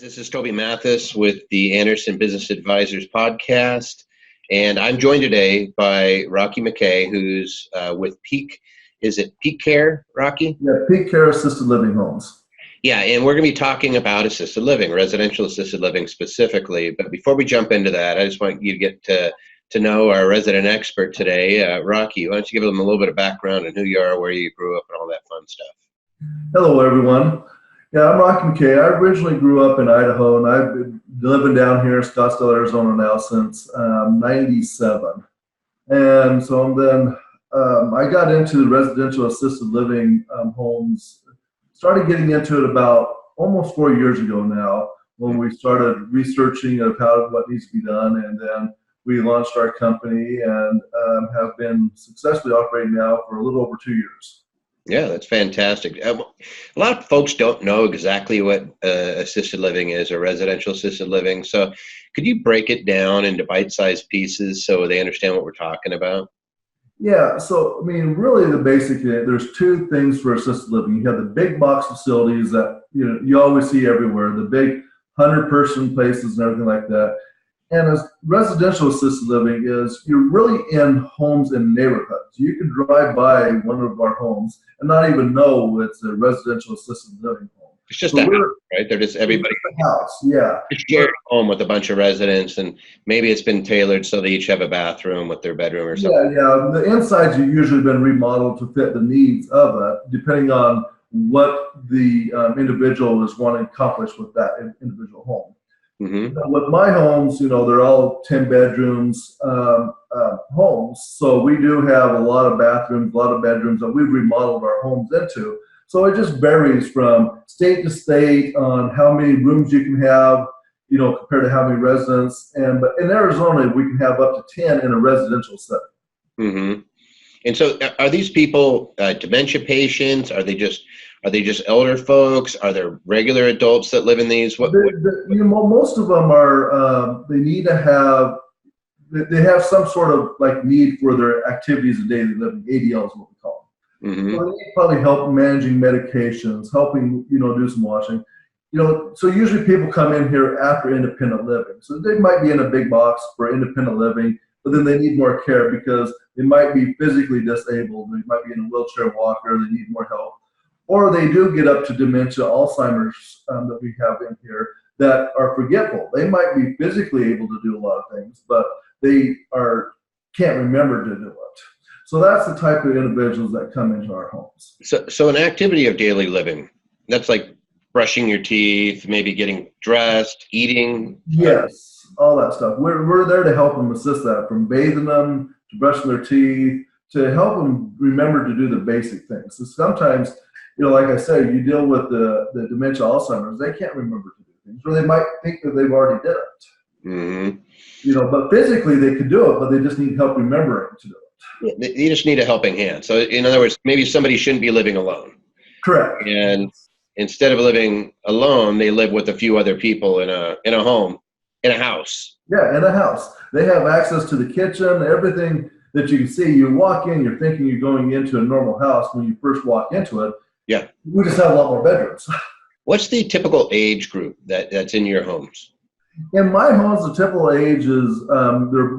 This is Toby Mathis with the Anderson Business Advisors podcast, and I'm joined today by Rocky McKay, who's with Peak. Is it Peak Care, Rocky? Yeah, Peak Care Assisted Living Homes. Yeah, and we're going to be talking about assisted living, residential assisted living specifically. But before we jump into that, I just want you to get to know our resident expert today, Rocky. Why don't you give them a little bit of background on who you are, where you grew up, and all that fun stuff. Hello, everyone. Yeah, I'm Rocky McKay. I originally grew up in Idaho, and I've been living down here in Scottsdale, Arizona now since '97. And so I got into the residential assisted living homes, started getting into it about almost 4 years ago now, when we started researching of what needs to be done, and then we launched our company and have been successfully operating now for a little over 2 years. Yeah, that's fantastic. A lot of folks don't know exactly what assisted living is or residential assisted living. So could you break it down into bite-sized pieces so they understand what we're talking about? Yeah, so I mean, really there's two things for assisted living. You have the big box facilities that you always see everywhere, the big 100-person places and everything like that. And as residential assisted living is, you're really in homes in neighborhoods. You can drive by one of our homes and not even know it's a residential assisted living home. It's just a house, right? They're just everybody. A house, yeah. Just shared home with a bunch of residents, and maybe it's been tailored so they each have a bathroom with their bedroom or something. Yeah. The insides have usually been remodeled to fit the needs of it, depending on what the individual is wanting to accomplish with that individual home. Mm-hmm. With my homes, they're all 10 bedrooms homes. So we do have a lot of bathrooms, a lot of bedrooms that we've remodeled our homes into. So it just varies from state to state on how many rooms you can have, compared to how many residents. But in Arizona, we can have up to 10 in a residential setting. Mm-hmm. And so are these people dementia patients? Are they just elder folks? Are there regular adults that live in these? Most of them are, they have some sort of like need for their activities of daily living. ADL is what we call them. Mm-hmm. So they need probably help managing medications, helping, do some washing. So usually people come in here after independent living. So they might be in a big box for independent living, but then they need more care because they might be physically disabled. They might be in a wheelchair walker. They need more help. Or they do get up to dementia, Alzheimer's that we have in here that are forgetful. They might be physically able to do a lot of things, but they can't remember to do it. So that's the type of individuals that come into our homes. So an activity of daily living, that's like brushing your teeth, maybe getting dressed, eating. Yes, all that stuff. We're there to help them assist that, from bathing them to brushing their teeth, to help them remember to do the basic things. So sometimes, like I said, you deal with the dementia, Alzheimer's, they can't remember to do things, or they might think that they've already did it. Mm-hmm. But physically they could do it, but they just need help remembering to do it. You just need a helping hand. So in other words, maybe somebody shouldn't be living alone. Correct. And instead of living alone, they live with a few other people in a home, in a house. Yeah, in a house. They have access to the kitchen, everything that you can see. You walk in, you're thinking you're going into a normal house when you first walk into it. Yeah. We just have a lot more bedrooms. What's the typical age group that's in your homes? In my homes, the typical age is they're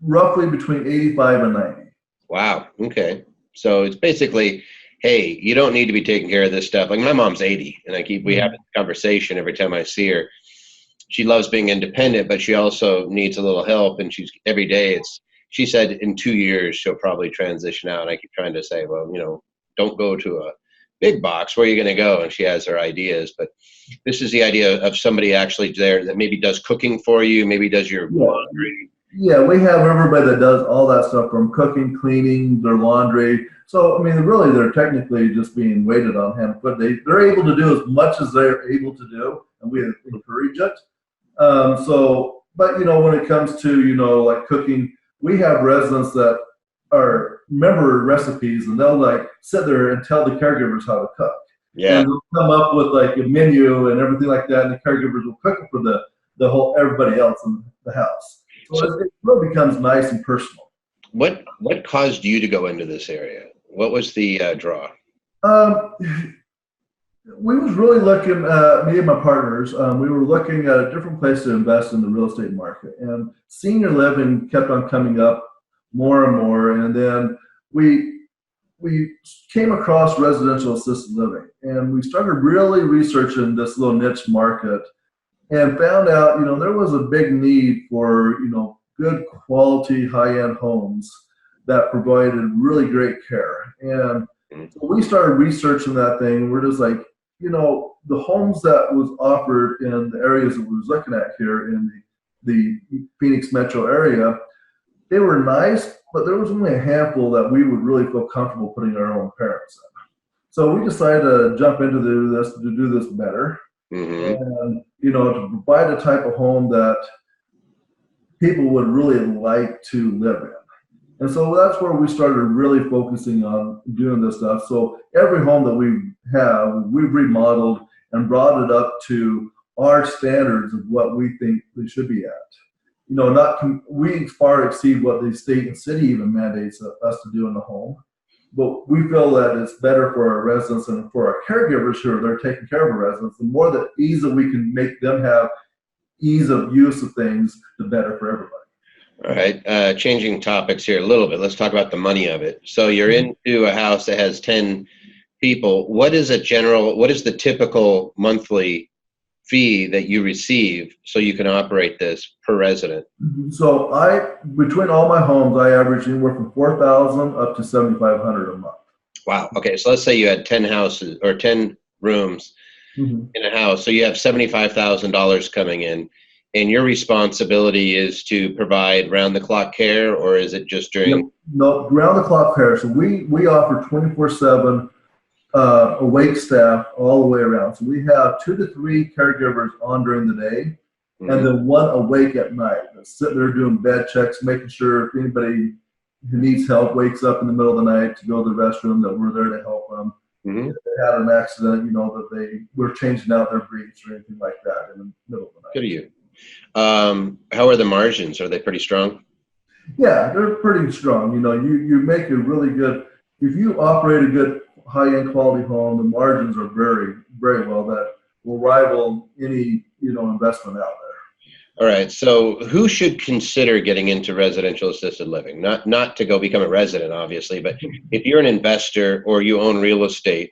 roughly between 85 and 90. Wow. Okay. So it's basically, hey, you don't need to be taking care of this stuff. Like my mom's 80, and we have this conversation every time I see her. She loves being independent, but she also needs a little help. And every day she said in 2 years, she'll probably transition out. And I keep trying to say, well, don't go to a big box. Where are you going to go? And she has her ideas, but this is the idea of somebody actually there that maybe does cooking for you, maybe does your laundry. Yeah, we have everybody that does all that stuff, from cooking, cleaning, their laundry. So, I mean, really, they're technically just being waited on hand, but they're able to do as much as they're able to do, and we encourage it. But when it comes to, like cooking, we have residents that remember recipes, and they'll sit there and tell the caregivers how to cook. Yeah. And they'll come up with a menu and everything like that, and the caregivers will cook it for the whole everybody else in the house. So it really becomes nice and personal. What caused you to go into this area? What was the draw? We was really looking, me and my partners, we were looking at a different place to invest in the real estate market. And senior living kept on coming up more and more. And then we we came across residential assisted living, and we started really researching this little niche market and found out, there was a big need for, good quality high-end homes that provided really great care. And so we started researching that thing. We're just like, the homes that was offered in the areas that we was looking at here in the Phoenix metro area, they were nice, but there was only a handful that we would really feel comfortable putting our own parents in. So we decided to jump into to do this better, and to provide a type of home that people would really like to live in. And so that's where we started really focusing on doing this stuff. So every home that we have, we've remodeled and brought it up to our standards of what we think they should be at. We far exceed what the state and city even mandates us to do in the home. But we feel that it's better for our residents and for our caregivers who are there taking care of our residents. The more that ease that we can make them have ease of use of things, the better for everybody. All right. Changing topics here a little bit. Let's talk about the money of it. So you're into a house that has 10 people. What is the typical monthly fee that you receive so you can operate this per resident? So between all my homes, I average anywhere from $4,000 up to $7,500 a month. Wow. Okay. So let's say you had 10 houses or 10 rooms in a house. So you have $75,000 coming in, and your responsibility is to provide round the clock care, or is it just during? No, round the clock care. So we offer 24/7 awake staff all the way around. So we have 2 to 3 caregivers on during the day, and then 1 awake at night. That's sitting there doing bed checks, making sure if anybody who needs help wakes up in the middle of the night to go to the restroom, that we're there to help them. If they had an accident, that they were changing out their briefs or anything like that in the middle of the night. Good of you. How are the margins? Are they pretty strong? Yeah, they're pretty strong. You make a really good, if you operate a good high-end quality home, the margins are very, very well that will rival any, investment out there. All right. So who should consider getting into residential assisted living? Not to go become a resident, obviously, but if you're an investor or you own real estate,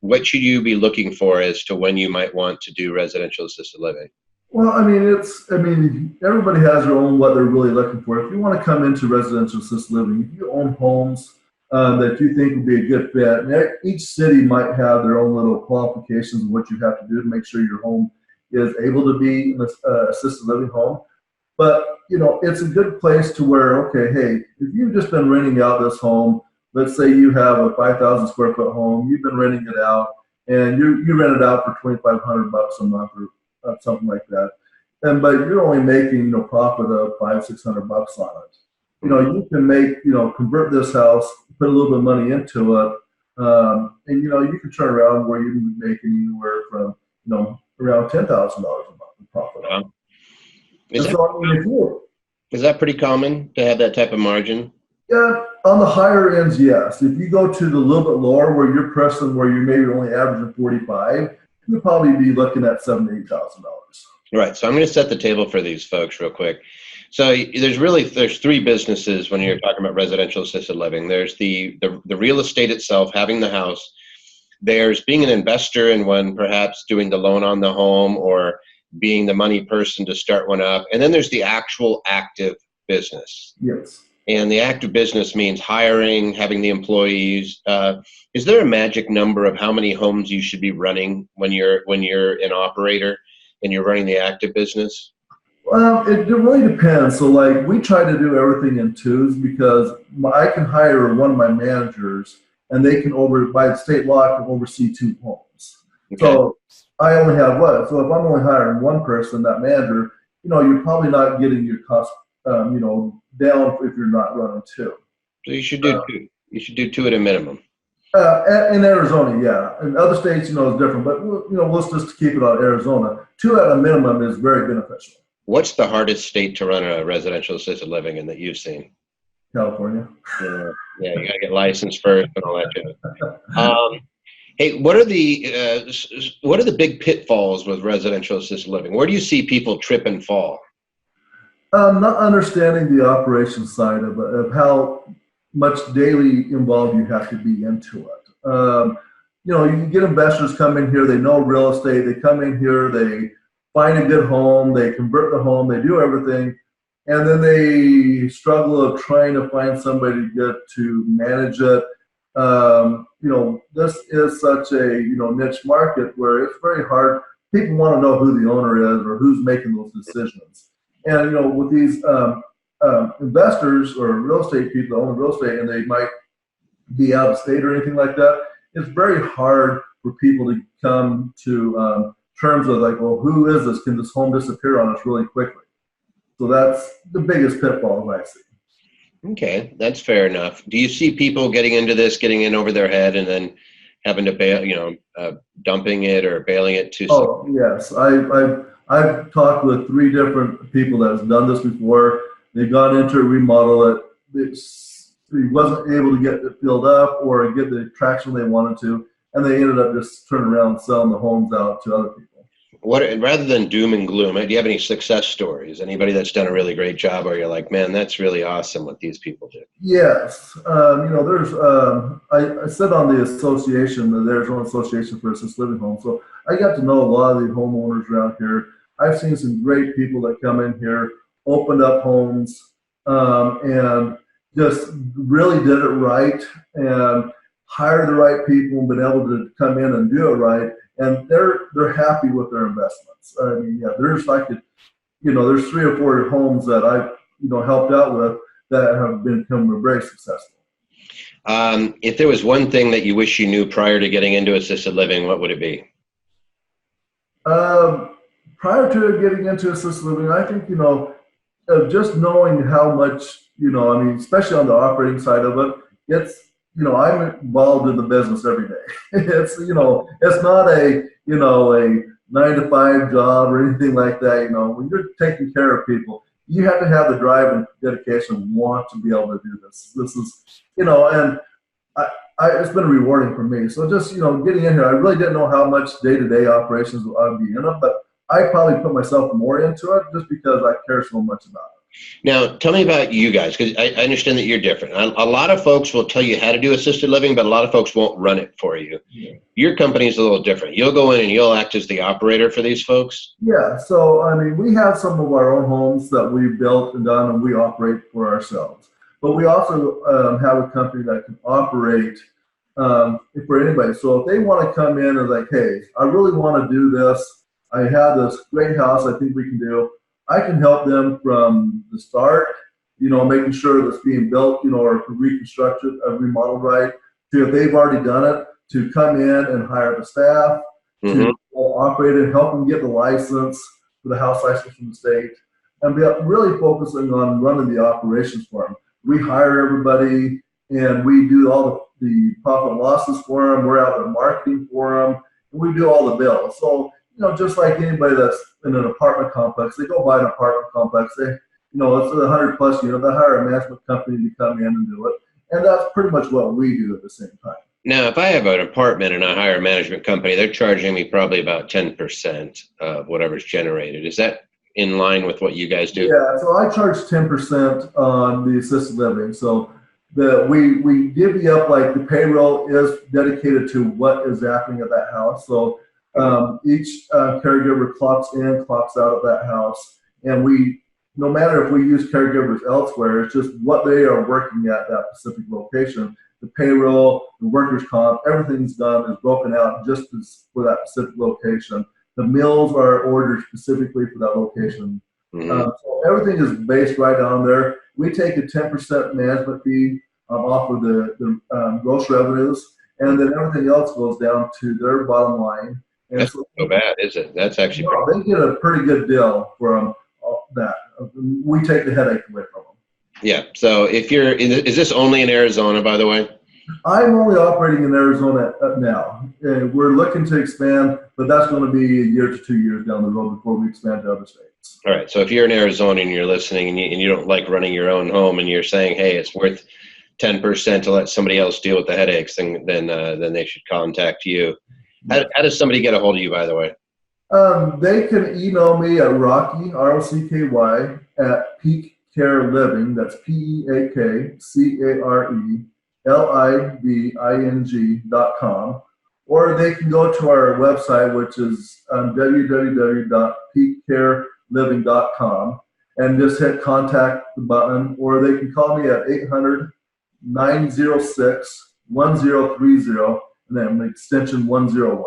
what should you be looking for as to when you might want to do residential assisted living? Well, everybody has their own what they're really looking for. If you want to come into residential assisted living, if you own homes that you think would be a good fit, and each city might have their own little qualifications of what you have to do to make sure your home is able to be an assisted living home. But, it's a good place to where, okay, hey, if you've just been renting out this home, let's say you have a 5,000 square foot home, you've been renting it out, and you rent it out for $2,500 a month or something like that. But you're only making, profit of $500-600 on it. You can make, convert this house, put a little bit of money into it, and you can turn around where you can be making anywhere from, around $10,000 a month in profit. Wow. Is that pretty common to have that type of margin? Yeah, on the higher ends, yes. If you go to the little bit lower where you're pressing, where you're maybe only averaging 45, you'll probably be looking at $7,000 to $8,000. Right. So I'm going to set the table for these folks real quick. So there's 3 businesses when you're talking about residential assisted living. There's the real estate itself, having the house. There's being an investor in one, perhaps doing the loan on the home or being the money person to start one up. And then there's the actual active business. Yes. And the active business means hiring, having the employees. Is there a magic number of how many homes you should be running when you're an operator and you're running the active business? Well, it really depends. So we try to do everything in twos because I can hire one of my managers and they can by the state law, can oversee 2 homes. Okay. So I only have one. So if I'm only hiring one person, that manager, you're probably not getting your cost, down if you're not running 2. So you should do 2. You should do 2 at a minimum. In Arizona, yeah. In other states, it's different. But let's just keep it on Arizona. 2 at a minimum is very beneficial. What's the hardest state to run a residential assisted living in that you've seen? California. Yeah, you got to get licensed first and all that. Hey, what are the big pitfalls with residential assisted living? Where do you see people trip and fall? Not understanding the operation side of how much daily involved you have to be into it. You get investors come in here, they know real estate, they come in here, they find a good home, they convert the home, they do everything, and then they struggle of trying to find somebody to get to manage it. This is such a niche market where it's very hard. People want to know who the owner is or who's making those decisions. And with these investors or real estate people that own real estate, and they might be out of state or anything like that, it's very hard for people to come to terms of like, well, who is this? Can this home disappear on us really quickly? So that's the biggest pitfall I see. Okay, that's fair enough. Do you see people getting into this, getting in over their head, and then having to bail, dumping it or bailing it to? Oh, yes. I've talked with 3 different people that have done this before. They've gone into it, remodel it. He wasn't able to get it filled up or get the traction they wanted to, and they ended up just turning around and selling the homes out to other people. Rather than doom and gloom, do you have any success stories? Anybody that's done a really great job, or you're like, man, that's really awesome what these people did? Yes. There's, I sit on the association, the Arizona Association for Assisted Living Homes. So I got to know a lot of the homeowners around here. I've seen some great people that come in here, opened up homes, and just really did it right and hired the right people and been able to come in and do it right. And they're happy with their investments. I mean, yeah, there's 3 or 4 homes that I've helped out with that have become very successful. If there was one thing that you wish you knew prior to getting into assisted living, what would it be? Prior to getting into assisted living, I think just knowing how much especially on the operating side of it, it's I'm involved in the business every day. It's not a 9-to-5 job or anything like that. When you're taking care of people, you have to have the drive and dedication and want to be able to do this. This is and it's been rewarding for me. So just getting in here, I really didn't know how much day-to-day operations I'd be in it, but I probably put myself more into it just because I care so much about it. Now, tell me about you guys, because I understand that you're different. A lot of folks will tell you how to do assisted living, but a lot of folks won't run it for you. Yeah. Your company is a little different. You'll go in and you'll act as the operator for these folks? Yeah, so, we have some of our own homes that we've built and done, and we operate for ourselves. But we also have a company that can operate for anybody. So if they want to come in and like, hey, I really want to do this. I have this great house I think we can do. I can help them from the start, making sure that's being built, or reconstructed, remodeled right, to if they've already done it, to come in and hire the staff, to operate it, help them get the license, for the house license from the state, and be really focusing on running the operations for them. We hire everybody, and we do all the profit and losses for them. We're out there marketing for them, and we do all the bills. So, just like anybody that's in an apartment complex, they go buy an apartment complex. They, it's 100+ unit. They hire a management company to come in and do it, and that's pretty much what we do at the same time. Now, if I have an apartment and I hire a management company, they're charging me probably about 10% of whatever's generated. Is that in line with what you guys do? Yeah, so I charge 10% on the assisted living. So we divvy up, like the payroll is dedicated to what is happening at that house. So each caregiver clocks in, clocks out of that house, and no matter if we use caregivers elsewhere, it's just what they are working at that specific location. The payroll, the workers' comp, everything's done is broken out just for that specific location. The meals are ordered specifically for that location. So everything is based right on there. We take a 10% management fee off of the gross revenues, and then everything else goes down to their bottom line. And that's so bad, is it? That's actually they get a pretty good deal from that. We take the headache away from them. Yeah. So if is this only in Arizona, by the way? I'm only operating in Arizona now. We're looking to expand, but that's going to be a year to 2 years down the road before we expand to other states. All right. So if you're in Arizona and you're listening and you don't like running your own home and you're saying, hey, it's worth 10% to let somebody else deal with the headaches, then they should contact you. How does somebody get a hold of you, by the way? They can email me at Rocky, ROCKY, at Peak Care Living. That's PeakCareliving.com. Or they can go to our website, which is www.peakcareliving.com, and just hit contact the button. Or they can call me at 800-906-1030, and then extension 101.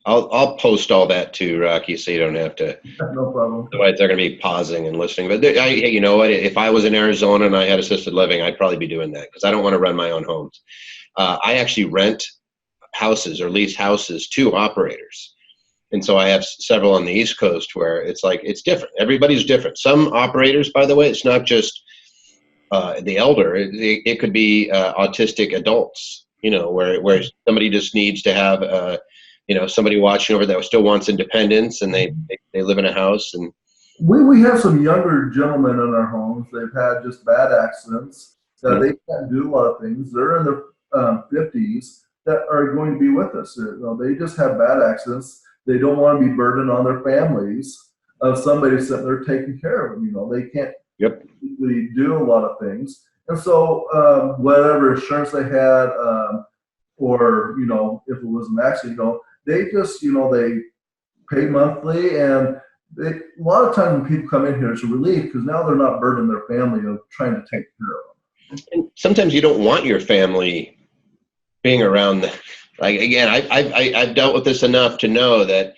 I'll post all that too, Rocky, so you don't have to. No problem. Otherwise, they're going to be pausing and listening. But you know what? If I was in Arizona and I had assisted living, I'd probably be doing that because I don't want to run my own homes. I actually rent houses or lease houses to operators. And so I have several on the East Coast where it's like, it's different. Everybody's different. Some operators, by the way, it's not just the elder. It could be autistic adults, where somebody just needs to have somebody watching over that still wants independence, and they live in a house. And we have some younger gentlemen in our homes. They've had just bad accidents. They can't do a lot of things. They're in their 50s that are going to be with us. They just have bad accidents. They don't want to be burdened on their families of somebody sitting there taking care of them. They can't really do a lot of things. And so whatever insurance they had, or, if it was an accident, they just, they pay monthly, and a lot of times when people come in here, it's a relief because now they're not burdening their family of trying to take care of them. And sometimes you don't want your family being around. Again, I've dealt with this enough to know that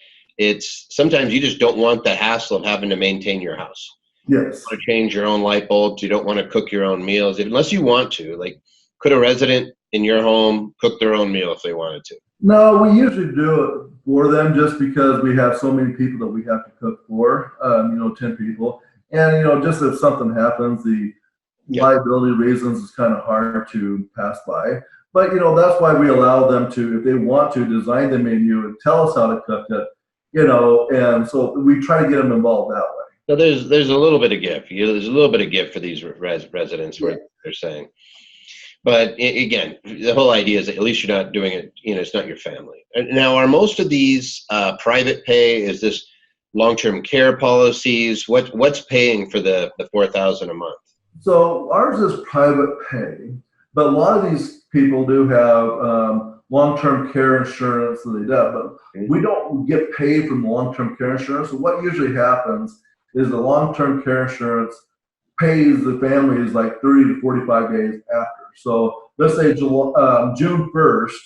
sometimes you just don't want the hassle of having to maintain your house. Yes. You want to change your own light bulbs. You don't want to cook your own meals unless you want to. Like, could a resident in your home cook their own meal if they wanted to? No, we usually do it for them just because we have so many people that we have to cook for, 10 people. And, just if something happens, the liability reasons is kind of hard to pass by. But, that's why we allow them to, if they want to, design the menu and tell us how to cook it, and so we try to get them involved that way. So there's a little bit of gift. There's a little bit of gift for these residents where they're saying. But again, the whole idea is that at least you're not doing it, it's not your family. Now, are most of these private pay? Is this long-term care policies? What's paying for the $4,000 a month? So ours is private pay, but a lot of these people do have long-term care insurance that they do, but we don't get paid from long-term care insurance. So what usually happens is the long-term care insurance pays the families like 30 to 45 days after. So let's say June 1st,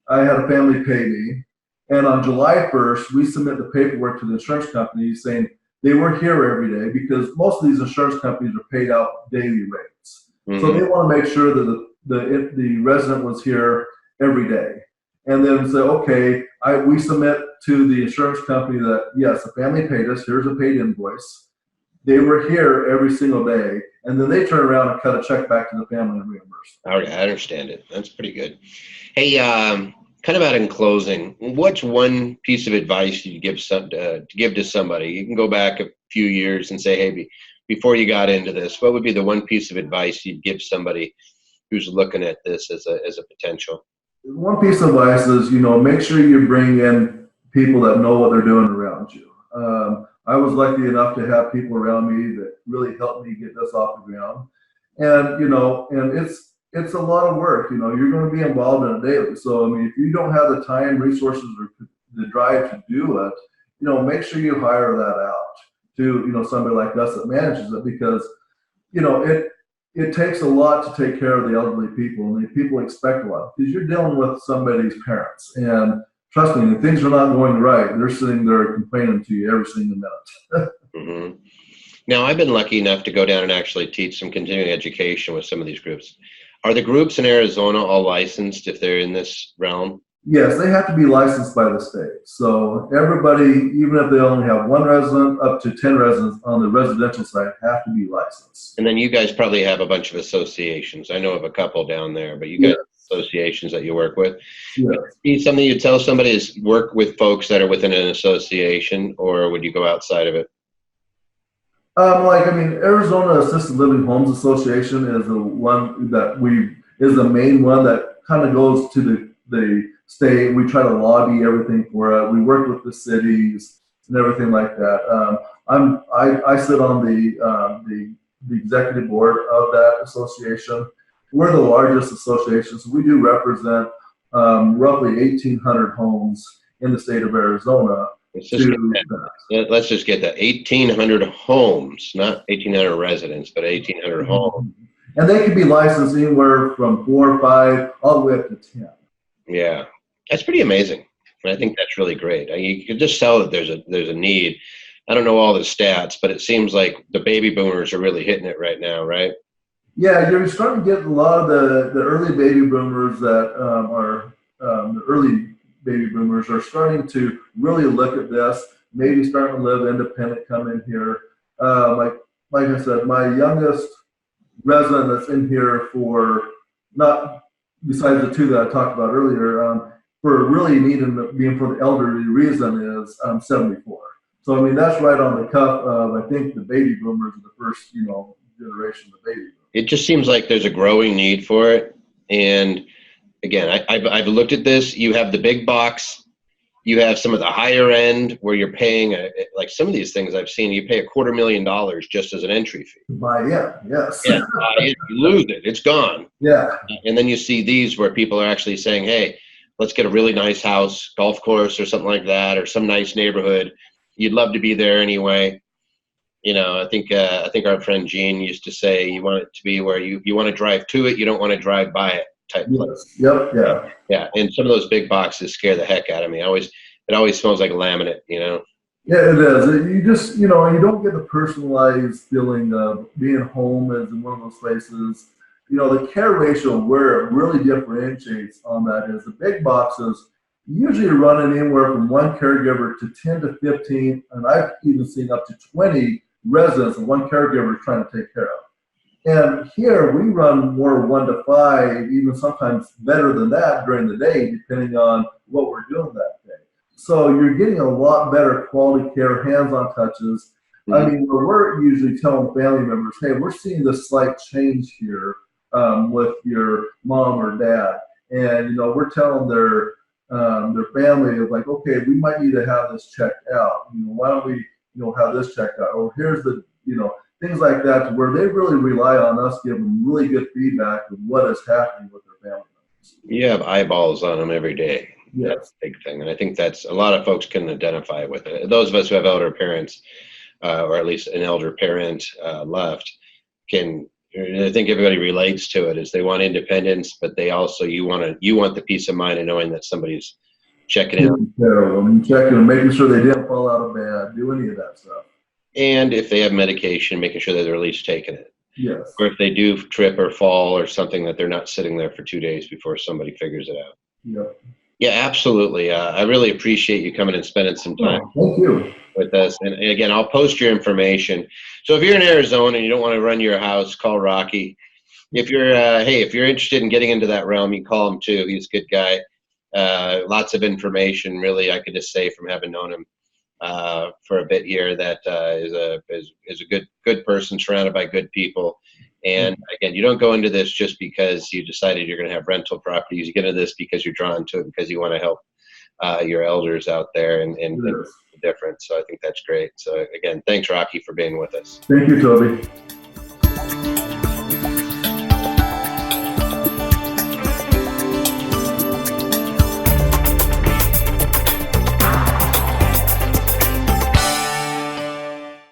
I had a family pay me, and on July 1st, we submit the paperwork to the insurance company saying they were here every day, because most of these insurance companies are paid out daily rates. Mm-hmm. So they want to make sure that the resident was here every day. And then say, okay, we submit to the insurance company that, yes, the family paid us, here's a paid invoice. They were here every single day, and then they turn around and cut a check back to the family and reimburse. Okay, I understand it. That's pretty good. Hey, kind of out in closing, what's one piece of advice you give to somebody? You can go back a few years and say, hey, before you got into this, what would be the one piece of advice you'd give somebody who's looking at this as a potential? One piece of advice is, make sure you bring in people that know what they're doing around you. I was lucky enough to have people around me that really helped me get this off the ground. And, and it's a lot of work. You're going to be involved in it daily. So, if you don't have the time, resources, or the drive to do it, make sure you hire that out to, somebody like us that manages it, because, it takes a lot to take care of the elderly people, and the people expect a lot because you're dealing with somebody's parents. And trust me, if things are not going right, they're sitting there complaining to you every single minute. Mm-hmm. Now, I've been lucky enough to go down and actually teach some continuing education with some of these groups. Are the groups in Arizona all licensed if they're in this realm? Yes, they have to be licensed by the state. So everybody, even if they only have one resident, up to 10 residents on the residential side, have to be licensed. And then you guys probably have a bunch of associations. I know of a couple down there, but you guys have associations that you work with. Yes. Something you tell somebody is work with folks that are within an association, or would you go outside of it? Arizona Assisted Living Homes Association is the one that we is the main one that kind of goes to the state. We try to lobby everything for it. We work with the cities and everything like that. I sit on the executive board of that association. We're the largest association, so we do represent roughly 1,800 homes in the state of Arizona. Let's just get that 1,800 homes, not 1,800 residents, but 1,800 homes. And they can be licensed anywhere from 4 or 5 all the way up to 10. Yeah, that's pretty amazing. And I think that's really great. You can just tell that there's a need. I don't know all the stats, but it seems like the baby boomers are really hitting it right now, right? Yeah, you're starting to get a lot of the early baby boomers that are the early baby boomers are starting to really look at this, maybe starting to live independent, come in here. Like I said, my youngest resident that's in here for, not besides the 2 that I talked about earlier, for really needing being for the elderly reason is 74. So I mean that's right on the cuff of, I think, the baby boomers are the first generation of baby boomers. It just seems like there's a growing need for it. And again, I've looked at this. You have the big box. You have some of the higher end where you're paying, like some of these things I've seen, you pay $250,000 just as an entry fee. Yes. Yeah, you lose it. It's gone. Yeah. And then you see these where people are actually saying, hey, let's get a really nice house, golf course or something like that, or some nice neighborhood. You'd love to be there anyway. I think our friend Gene used to say, you want it to be where you want to drive to it, you don't want to drive by it type place. Yep. Yeah. Yeah. And some of those big boxes scare the heck out of me. It always smells like laminate, Yeah, it is. You just, you don't get the personalized feeling of being home as in one of those places. The care ratio where it really differentiates on that is the big boxes usually running anywhere from 1 caregiver to 10 to 15, and I've even seen up to 20 residents and 1 caregiver trying to take care of. And here we run more 1 to 5, even sometimes better than that during the day, depending on what we're doing that day. So you're getting a lot better quality care, hands-on touches. Mm-hmm. I mean, we're usually telling family members, hey, we're seeing this slight change here with your mom or dad. And, we're telling their family of like, okay, we might need to have this checked out. Why don't we, have this checked out? Or here's the, things like that, to where they really rely on us giving really good feedback of what is happening with their family members. You have eyeballs on them every day. Yes. That's a big thing. And I think that's a lot of folks can identify with it. Those of us who have elder parents, or at least an elder parent left, I think everybody relates to it, is they want independence, but they also, you want the peace of mind of knowing that somebody's checking in. Checking them, making sure they didn't fall out of bed, do any of that stuff. And if they have medication, making sure that they're at least taking it. Yes. Or if they do trip or fall or something, that they're not sitting there for 2 days before somebody figures it out. Yep. Yeah, absolutely. I really appreciate you coming and spending some time with us. And again, I'll post your information. So if you're in Arizona and you don't want to run your house, call Rocky. If you're if you're interested in getting into that realm, you call him too. He's a good guy. Lots of information, really. I could just say from having known him for a bit here, that is a good person surrounded by good people. And again, you don't go into this just because you decided you're going to have rental properties. You get into this because you're drawn to it, because you want to help your elders out there and the difference. So I think that's great. So again, thanks, Rocky, for being with us. Thank you, Toby.